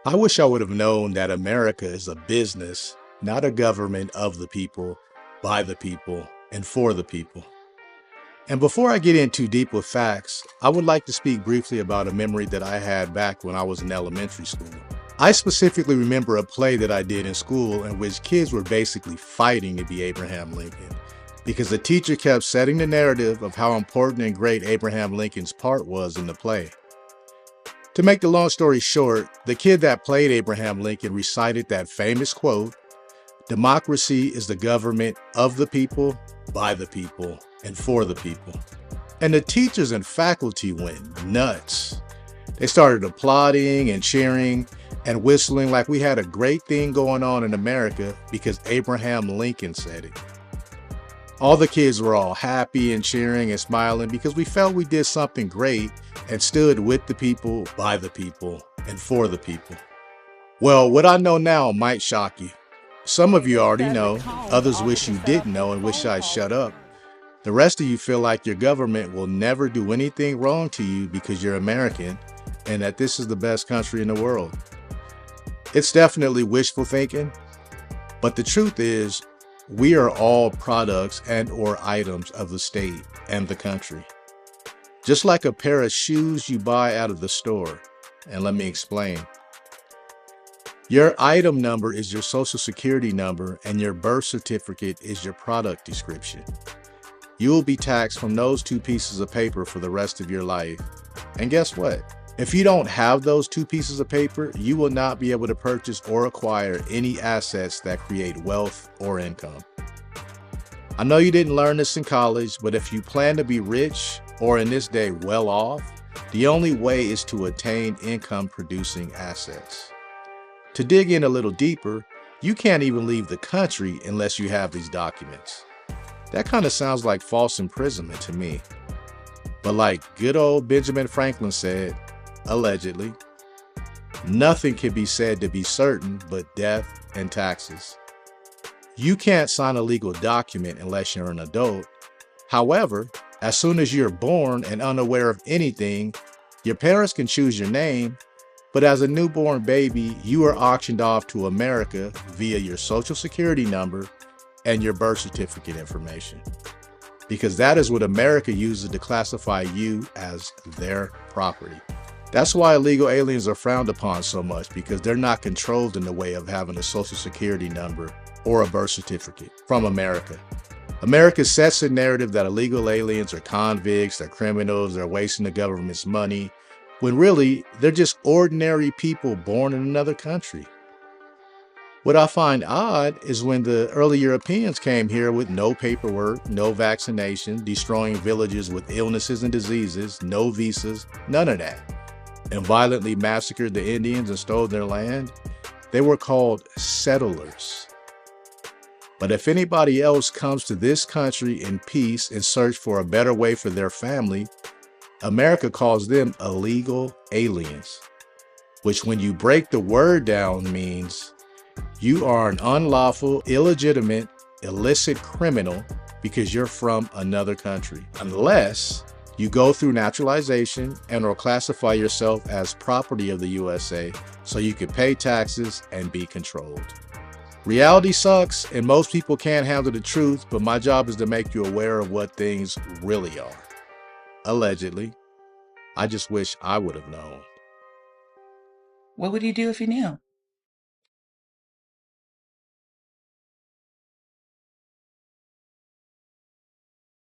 I wish I would have known that America is a business, not a government of the people, by the people, and for the people. And before I get in too deep with facts, I would like to speak briefly about a memory that I had back when I was in elementary school. I specifically remember a play that I did in school in which kids were basically fighting to be Abraham Lincoln because the teacher kept setting the narrative of how important and great Abraham Lincoln's part was in the play. To make the long story short, the kid that played Abraham Lincoln recited that famous quote, "Democracy is the government of the people, by the people, and for the people." And the teachers and faculty went nuts. They started applauding and cheering and whistling like we had a great thing going on in America because Abraham Lincoln said it. All the kids were all happy and cheering and smiling because we felt we did something great and stood with the people, by the people, and for the people. Well, what I know now might shock you. Some of you already know, others wish you didn't know and wish I'd shut up. The rest of you feel like your government will never do anything wrong to you because you're American and that this is the best country in the world. It's definitely wishful thinking, but the truth is, we are all products and/or items of the state and the country. Just like a pair of shoes you buy out of the store. And let me explain. Your item number is your social security number and your birth certificate is your product description. You will be taxed from those two pieces of paper for the rest of your life. And guess what? If you don't have those two pieces of paper, you will not be able to purchase or acquire any assets that create wealth or income. I know you didn't learn this in college, but if you plan to be rich, or in this day well off, the only way is to attain income producing assets. To dig in a little deeper, you can't even leave the country unless you have these documents. That kind of sounds like false imprisonment to me. But like good old Benjamin Franklin said, allegedly, nothing can be said to be certain but death and taxes. You can't sign a legal document unless you're an adult. However, as soon as you're born and unaware of anything, your parents can choose your name, but as a newborn baby, you are auctioned off to America via your social security number and your birth certificate information. Because that is what America uses to classify you as their property. That's why illegal aliens are frowned upon so much, because they're not controlled in the way of having a social security number or a birth certificate from America. America sets a narrative that illegal aliens are convicts, they're criminals, they're wasting the government's money, when really they're just ordinary people born in another country. What I find odd is when the early Europeans came here with no paperwork, no vaccination, destroying villages with illnesses and diseases, no visas, none of that, and violently massacred the Indians and stole their land, they were called settlers. But if anybody else comes to this country in peace and search for a better way for their family, America calls them illegal aliens, which when you break the word down means you are an unlawful, illegitimate, illicit criminal because you're from another country, unless you go through naturalization and or classify yourself as property of the USA so you can pay taxes and be controlled. Reality sucks and most people can't handle the truth, but my job is to make you aware of what things really are. Allegedly. I just wish I would have known. What would you do if you knew?